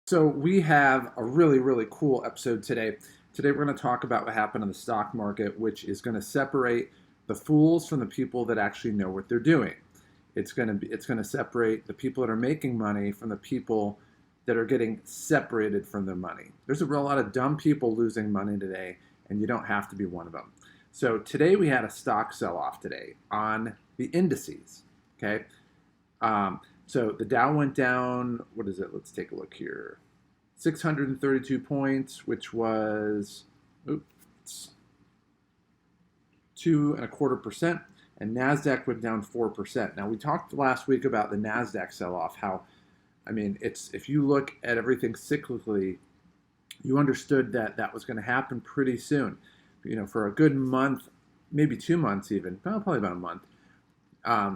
So we have a really, really cool episode today. Today we're going to talk about what happened in the stock market, which is going to separate the fools from the people that actually know what they're doing. It's going to separate the people that are making money from the people that are getting separated from their money. There's a real lot of dumb people losing money today, and you don't have to be one of them. So today we had a stock sell-off today on the indices. Okay, so the Dow went down. What is it? Let's take a look here. 632 points, which was oops, 2.25%, and Nasdaq went down 4%. Now we talked last week about the Nasdaq sell-off. How, I mean, it's if you look at everything cyclically, you understood that that was going to happen pretty soon. For a good month, maybe 2 months even, probably about a month,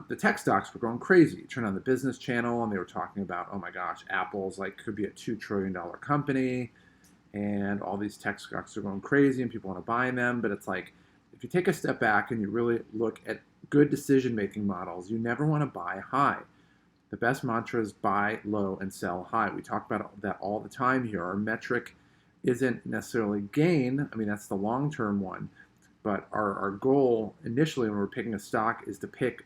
the tech stocks were going crazy. You turn on the business channel and they were talking about, oh my gosh, Apple's like could be a $2 trillion company, and all these tech stocks are going crazy and people want to buy them. But it's like, if you take a step back and you really look at good decision making models, you never want to buy high. The best mantra is buy low and sell high. We talk about that all the time here. Our metric isn't necessarily gain. I mean, that's the long term one. But our goal initially when we're picking a stock is to pick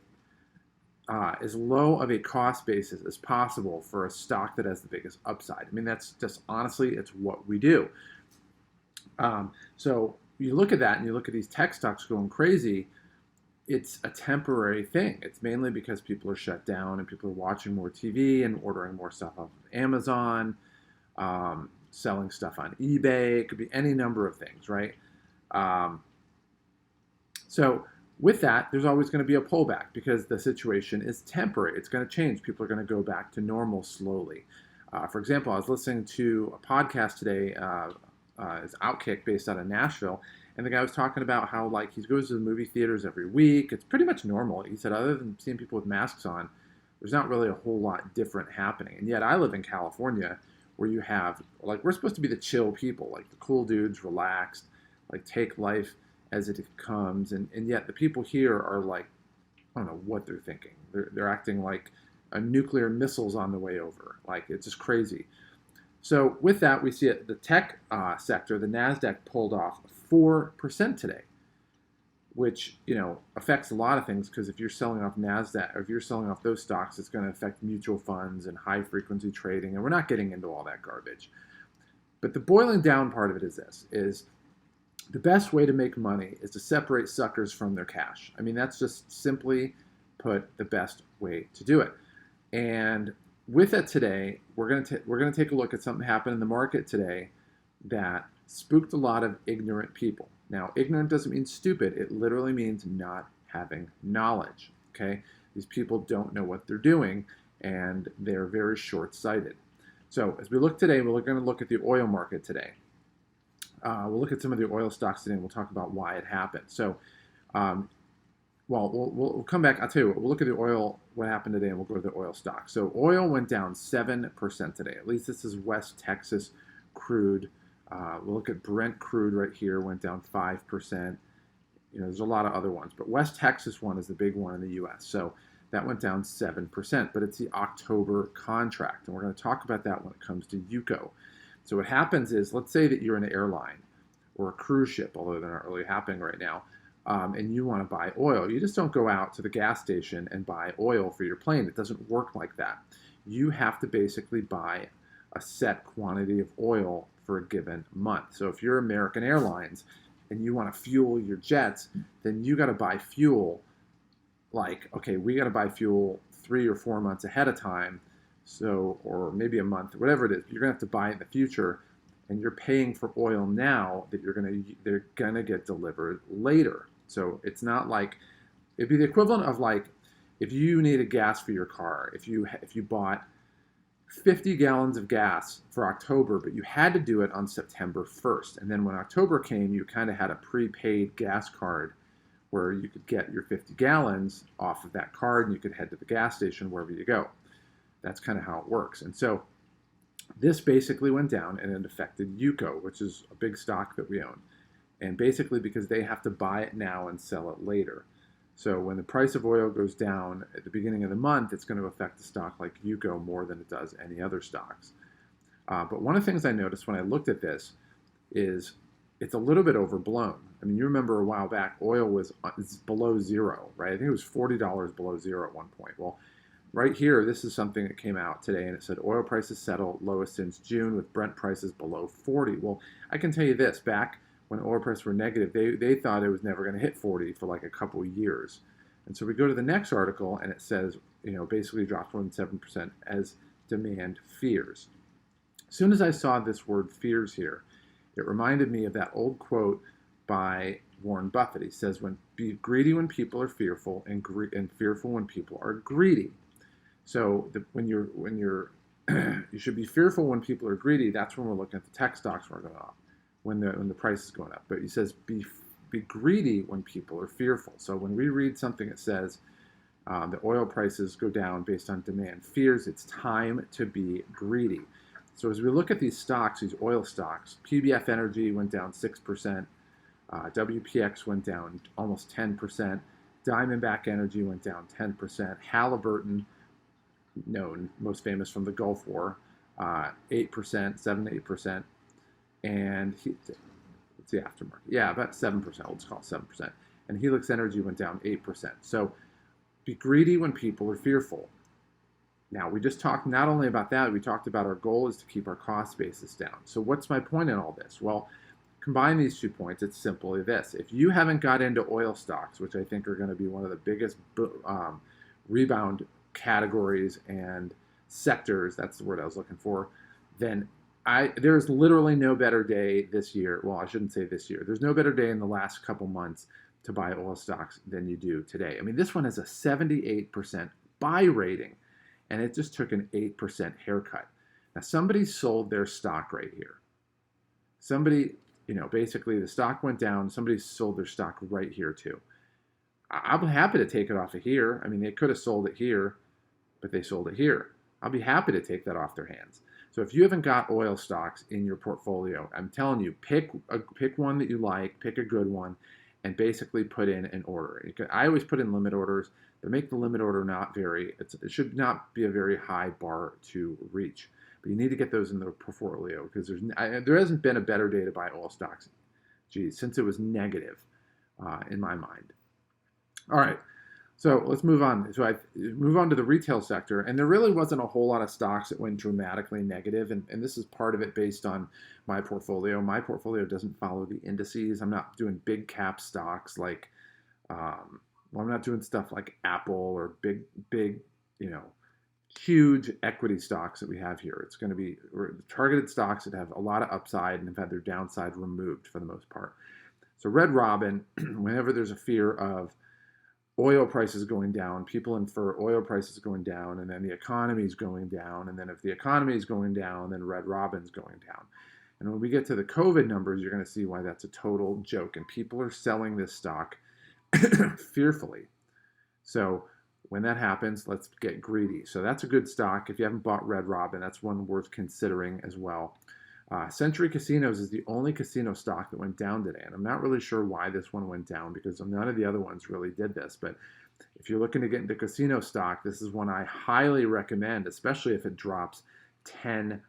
as low of a cost basis as possible for a stock that has the biggest upside. I mean, that's just honestly, it's what we do. So you look at that and you look at these tech stocks going crazy. It's a temporary thing. It's mainly because people are shut down and people are watching more TV and ordering more stuff off of Amazon, selling stuff on eBay. It could be any number of things, right? Um, so with that, there's always going to be a pullback because the situation is temporary. It's going to change. People are going to go back to normal slowly. For example, I was listening to a podcast today, it's Outkick based out of Nashville, and the guy was talking about how like he goes to the movie theaters every week. It's pretty much normal. He said other than seeing people with masks on, there's not really a whole lot different happening. And yet I live in California where you have, like, we're supposed to be the chill people, like the cool dudes, relaxed, like take life as it comes, and yet the people here are like, I don't know what they're thinking. They're acting like a nuclear missile's on the way over. Like, it's just crazy. So with that, we see it, the tech sector, the Nasdaq pulled off 4% today, which affects a lot of things because if you're selling off Nasdaq or if you're selling off those stocks, it's going to affect mutual funds and high frequency trading, and we're not getting into all that garbage. But the boiling down part of it is this: is the best way to make money is to separate suckers from their cash. I mean, that's just simply put the best way to do it. And with it today, we're gonna take a look at something happened in the market today that spooked a lot of ignorant people. Now, ignorant doesn't mean stupid. It literally means not having knowledge. Okay, these people don't know what they're doing, and they're very short-sighted. So as we look today, we're going to look at the oil market today. We'll look at some of the oil stocks today, and we'll talk about why it happened. So, we'll come back. I'll tell you what, we'll look at the oil, what happened today, and we'll go to the oil stocks. So oil went down 7% today. At least this is West Texas crude. We'll look at Brent crude right here, went down 5%. There's a lot of other ones, but West Texas one is the big one in the U.S. So that went down 7%, but it's the October contract, and we're going to talk about that when it comes to UCO. So what happens is, let's say that you're an airline or a cruise ship, although they're not really happening right now, and you want to buy oil. You just don't go out to the gas station and buy oil for your plane. It doesn't work like that. You have to basically buy a set quantity of oil for a given month. So if you're American Airlines and you want to fuel your jets, then you got to buy fuel like, okay, we got to buy fuel 3 or 4 months ahead of time. So, or maybe a month, whatever it is, you're gonna have to buy it in the future, and you're paying for oil now that they're gonna get delivered later. So it's not like, it'd be the equivalent of like if you needed gas for your car, if you bought 50 gallons of gas for October, but you had to do it on September 1st, and then when October came, you kind of had a prepaid gas card where you could get your 50 gallons off of that card, and you could head to the gas station wherever you go. That's kind of how it works. And so this basically went down and it affected UCO, which is a big stock that we own. And basically because they have to buy it now and sell it later. So when the price of oil goes down at the beginning of the month, it's going to affect a stock like UCO more than it does any other stocks. But one of the things I noticed when I looked at this is it's a little bit overblown. I mean, you remember a while back, oil was below zero, right? I think it was $40 below zero at one point. Well, right here, this is something that came out today, and it said oil prices settle lowest since June with Brent prices below 40. Well, I can tell you this, back when oil prices were negative, they thought it was never going to hit 40 for like a couple of years. And so we go to the next article, and it says, basically dropped more than 7% as demand fears. As soon as I saw this word fears here, it reminded me of that old quote by Warren Buffett. He says, "Be greedy when people are fearful, and fearful when people are greedy." So when you're you should be fearful when people are greedy. That's when we're looking at the tech stocks are going up, when the price is going up. But he says be greedy when people are fearful. So when we read something that says the oil prices go down based on demand fears, it's time to be greedy. So as we look at these stocks, these oil stocks, PBF Energy went down 6%, WPX went down almost 10%, Diamondback Energy went down 10%, Halliburton, known most famous from the Gulf War, 8%, 7-8%, and it's the aftermarket. Yeah, about 7%. Let's call it 7%. And Helix Energy went down 8%. So be greedy when people are fearful. Now, we just talked not only about that, we talked about our goal is to keep our cost basis down. So what's my point in all this? Well, combine these 2 points, it's simply this. If you haven't got into oil stocks, which I think are going to be one of the biggest rebound categories and sectors, that's the word I was looking for, then there's literally no better day this year. Well, I shouldn't say this year. There's no better day in the last couple months to buy oil stocks than you do today. I mean, this one has a 78% buy rating, and it just took an 8% haircut. Now, somebody sold their stock right here. Somebody, basically the stock went down. Somebody sold their stock right here too. I'm happy to take it off of here. I mean, they could have sold it here, but they sold it here. I'll be happy to take that off their hands. So if you haven't got oil stocks in your portfolio, I'm telling you, pick one that you like, pick a good one, and basically put in an order. I always put in limit orders, but make the limit order it should not be a very high bar to reach. But you need to get those in the portfolio because there hasn't been a better day to buy oil stocks, since it was negative in my mind. All right, so let's move on. So I move on to the retail sector, and there really wasn't a whole lot of stocks that went dramatically negative, and this is part of it based on my portfolio. My portfolio doesn't follow the indices. I'm not doing big cap stocks like, I'm not doing stuff like Apple or big, huge equity stocks that we have here. It's going to be targeted stocks that have a lot of upside and have had their downside removed for the most part. So Red Robin, whenever there's a fear of oil prices going down, people infer oil prices going down, and then the economy is going down, and then if the economy is going down, then Red Robin's going down. And when we get to the COVID numbers, you're going to see why that's a total joke, and people are selling this stock fearfully. So when that happens, let's get greedy. So that's a good stock. If you haven't bought Red Robin, that's one worth considering as well. Century Casinos is the only casino stock that went down today, and I'm not really sure why this one went down because none of the other ones really did this. But if you're looking to get into casino stock, this is one I highly recommend, especially if it drops 10%.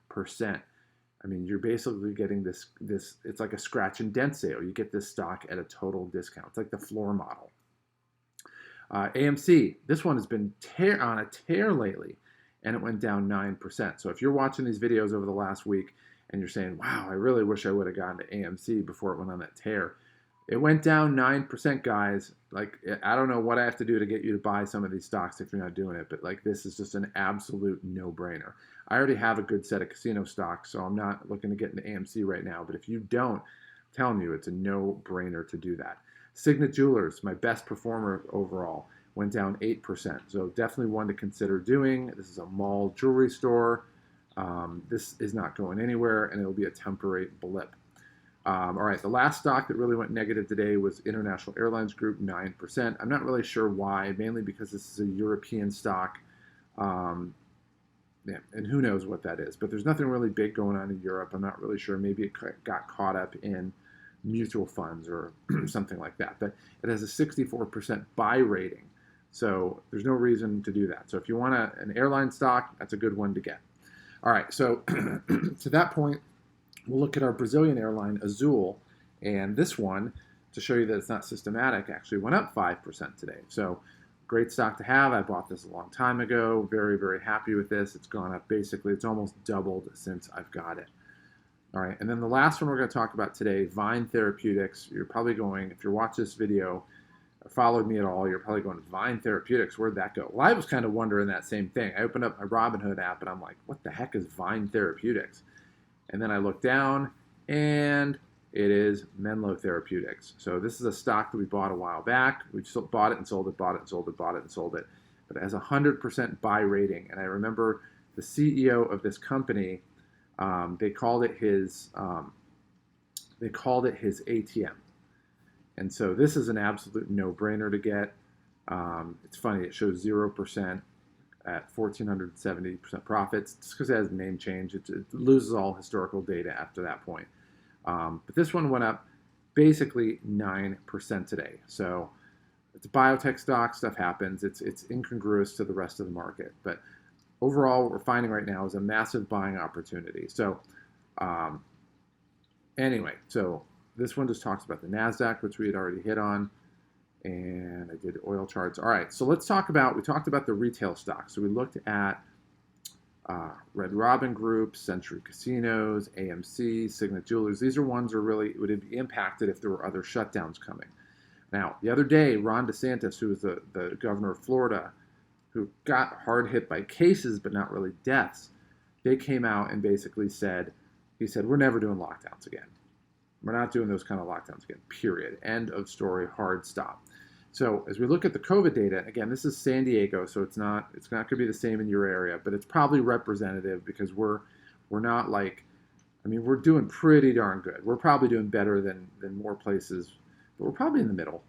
I mean, you're basically getting this. It's like a scratch and dent sale. You get this stock at a total discount. It's like the floor model. AMC, this one has been on a tear lately, and it went down 9%. So if you're watching these videos over the last week, and you're saying, wow, I really wish I would have gone to AMC before it went on that tear. It went down 9%, guys. Like, I don't know what I have to do to get you to buy some of these stocks if you're not doing it, but like this is just an absolute no-brainer. I already have a good set of casino stocks, so I'm not looking to get into AMC right now, but if you don't, I'm telling you, it's a no-brainer to do that. Signet Jewelers, my best performer overall, went down 8%, so definitely one to consider doing. This is a mall jewelry store. This is not going anywhere, and it'll be a temporary blip. All right, the last stock that really went negative today was International Airlines Group, 9%. I'm not really sure why, mainly because this is a European stock, and who knows what that is. But there's nothing really big going on in Europe. I'm not really sure. Maybe it got caught up in mutual funds or something like that. But it has a 64% buy rating, so there's no reason to do that. So if you want an airline stock, that's a good one to get. All right, so to that point, we'll look at our Brazilian airline, Azul, and this one, to show you that it's not systematic, actually went up 5% today. So great stock to have. I bought this a long time ago. Very, very happy with this. It's gone up basically, it's almost doubled since I've got it. All right, and then the last one we're going to talk about today, Vine Therapeutics. You're probably going, if you're watching this video, or followed me at all, you're probably going, Vine Therapeutics, where'd that go? Well, I was kind of wondering that same thing. I opened up my Robinhood app and I'm like, what the heck is Vine Therapeutics? And then I looked down and it is Menlo Therapeutics. So this is a stock that we bought a while back. We bought it and sold it, bought it and sold it, bought it and sold it. But it has a 100% buy rating. And I remember the CEO of this company, they called it his ATM. And so this is an absolute no-brainer to get. It's funny, it shows 0% at 1,470% profits. Just because it has a name change, it loses all historical data after that point. But this one went up basically 9% today. So it's a biotech stock, stuff happens. It's incongruous to the rest of the market. But overall, what we're finding right now is a massive buying opportunity. So anyway, so this one just talks about the NASDAQ, which we had already hit on. And I did oil charts. All right, so let's talk about, we talked about the retail stocks. So we looked at Red Robin Group, Century Casinos, AMC, Signet Jewelers. These are ones that really would be impacted if there were other shutdowns coming. Now, the other day, Ron DeSantis, who was the governor of Florida, who got hard hit by cases but not really deaths, they came out and basically said, he said, we're never doing lockdowns again. We're not doing those kind of lockdowns again, period. End of story, hard stop. So as we look at the COVID data, again, this is San Diego, so it's not going to be the same in your area, but it's probably representative because we're not like, I mean, we're doing pretty darn good. We're probably doing better than more places, but we're probably in the middle.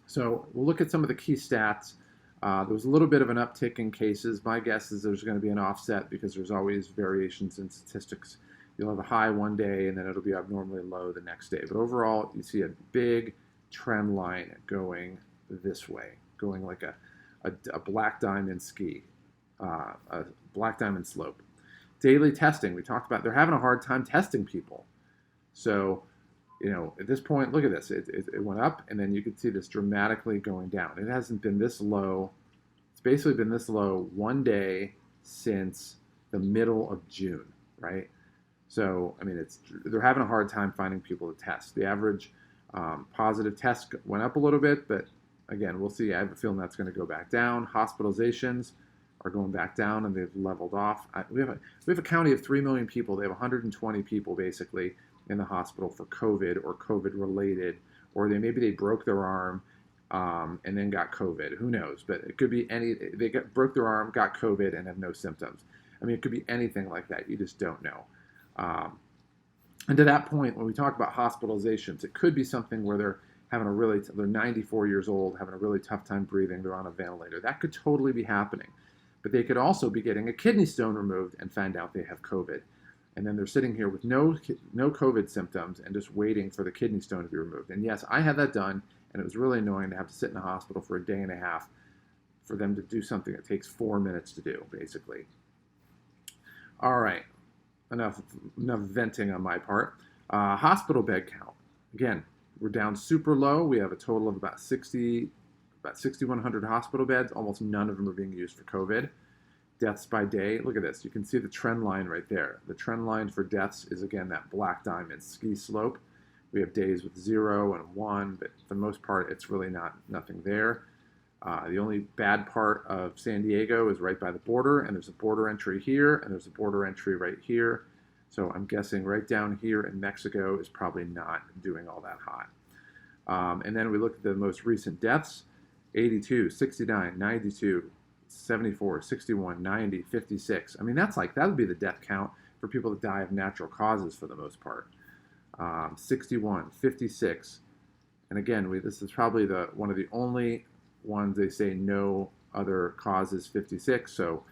So we'll look at some of the key stats. There was a little bit of an uptick in cases. My guess is there's going to be an offset because there's always variations in statistics. You'll have a high one day and then it'll be abnormally low the next day. But overall, you see a big trend line going this way, going like a black diamond ski, a black diamond slope. Daily testing, we talked about, they're having a hard time testing people. So, you know, at this point, look at this. It went up and then you can see this dramatically going down. It hasn't been this low. It's basically been this low one day since the middle of June, right? So, I mean, they're having a hard time finding people to test. The average positive test went up a little bit, but again, we'll see. I have a feeling that's going to go back down. Hospitalizations are going back down, and they've leveled off. We have a county of 3 million people. They have 120 people basically in the hospital for COVID or COVID-related, or maybe they broke their arm and then got COVID. Who knows? But it could be they broke their arm, got COVID, and have no symptoms. I mean, it could be anything like that. You just don't know. And to that point, when we talk about hospitalizations, it could be something where they're having they're 94 years old, having a really tough time breathing, they're on a ventilator. That could totally be happening. But they could also be getting a kidney stone removed and find out they have COVID. And then they're sitting here with no COVID symptoms and just waiting for the kidney stone to be removed. And yes, I had that done, and it was really annoying to have to sit in the hospital for a day and a half for them to do something that takes 4 minutes to do, basically. All right. Enough venting on my part. Hospital bed count. Again, we're down super low. We have a total of about 6,100 hospital beds. Almost none of them are being used for COVID. Deaths by day. Look at this. You can see the trend line right there. The trend line for deaths is, again, that black diamond ski slope. We have days with 0 and 1, but for the most part, it's really nothing there. The only bad part of San Diego is right by the border, and there's a border entry here, and there's a border entry right here. So I'm guessing right down here in Mexico is probably not doing all that hot. And then we look at the most recent deaths, 82, 69, 92, 74, 61, 90, 56. I mean, that would be the death count for people that die of natural causes for the most part. 61, 56. And again, this is probably one of the only ones they say no other causes, 56, so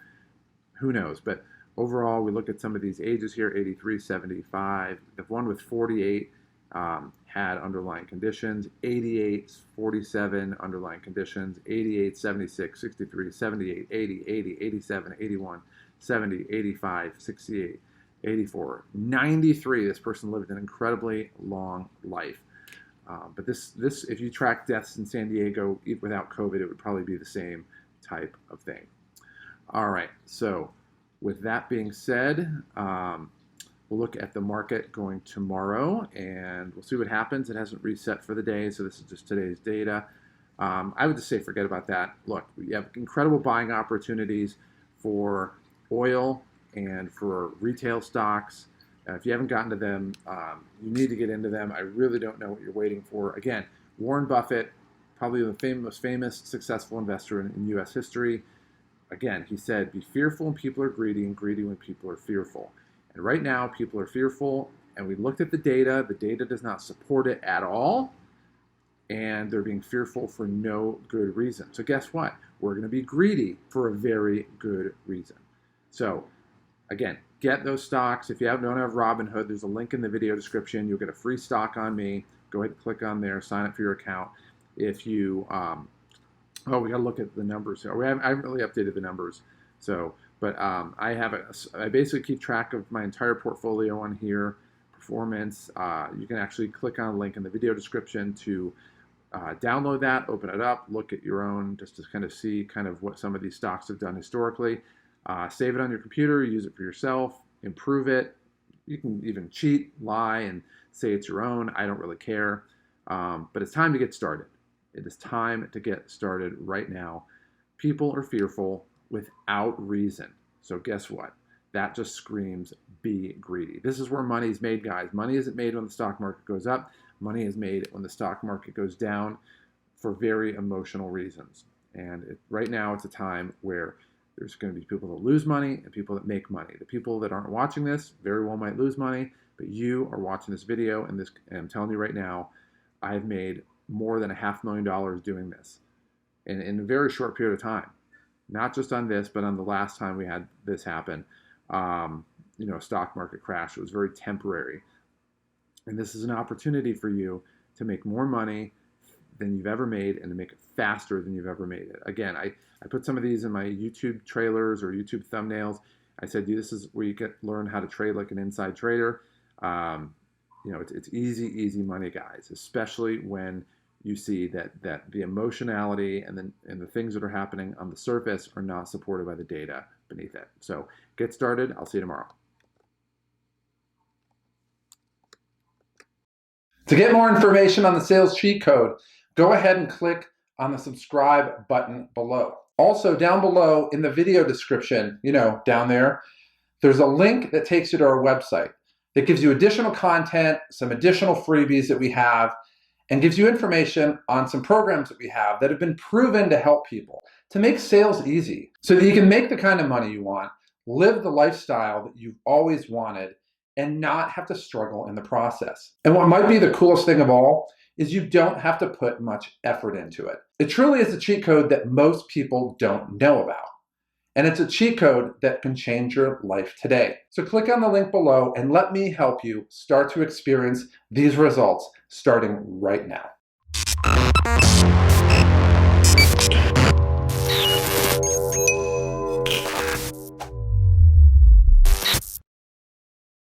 who knows. But overall, we look at some of these ages here, 83, 75. The one with 48 had underlying conditions, 88, 47 underlying conditions, 88, 76, 63, 78, 80, 80, 87, 81, 70, 85, 68, 84, 93. This person lived an incredibly long life. But this, if you track deaths in San Diego without COVID, it would probably be the same type of thing. All right, so with that being said, we'll look at the market going tomorrow, and we'll see what happens. It hasn't reset for the day, so this is just today's data. I would just say forget about that. Look, we have incredible buying opportunities for oil and for retail stocks. If you haven't gotten to them, you need to get into them. I really don't know what you're waiting for. Again, Warren Buffett, probably the most famous, successful investor in U.S. history. Again, he said, be fearful when people are greedy and greedy when people are fearful. And right now, people are fearful, and we looked at the data. The data does not support it at all, and they're being fearful for no good reason. So guess what? We're going to be greedy for a very good reason. So again, get those stocks. If you don't have Robinhood, there's a link in the video description. You'll get a free stock on me. Go ahead and click on there, sign up for your account. If you, oh, we got to look at the numbers here. I haven't really updated the numbers. So, but I basically keep track of my entire portfolio on here, performance. You can actually click on a link in the video description to download that, open it up, look at your own, just to kind of see kind of what some of these stocks have done historically. Save it on your computer, use it for yourself, improve it. You can even cheat, lie, and say it's your own. I don't really care. But it's time to get started. It is time to get started right now. People are fearful without reason. So guess what? That just screams be greedy. This is where money is made, guys. Money isn't made when the stock market goes up. Money is made when the stock market goes down for very emotional reasons. And right now it's a time where there's going to be people that lose money and people that make money. The people that aren't watching this very well might lose money, but you are watching this video, and I'm telling you right now, I've made more than $500,000 doing this in a very short period of time. Not just on this, but on the last time we had this happen, stock market crash. It was very temporary. And this is an opportunity for you to make more money than you've ever made and to make it faster than you've ever made it. Again, I put some of these in my YouTube trailers or YouTube thumbnails. I said, this is where you learn how to trade like an inside trader. It's easy money, guys, especially when you see that the emotionality and the things that are happening on the surface are not supported by the data beneath it. So get started. I'll see you tomorrow. To get more information on the sales cheat code, go ahead and click on the subscribe button below. Also, down below in the video description, down there, there's a link that takes you to our website that gives you additional content, some additional freebies that we have, and gives you information on some programs that we have that have been proven to help people to make sales easy so that you can make the kind of money you want, live the lifestyle that you've always wanted, and not have to struggle in the process. And what might be the coolest thing of all is you don't have to put much effort into it. It truly is a cheat code that most people don't know about. And it's a cheat code that can change your life today. So click on the link below and let me help you start to experience these results starting right now.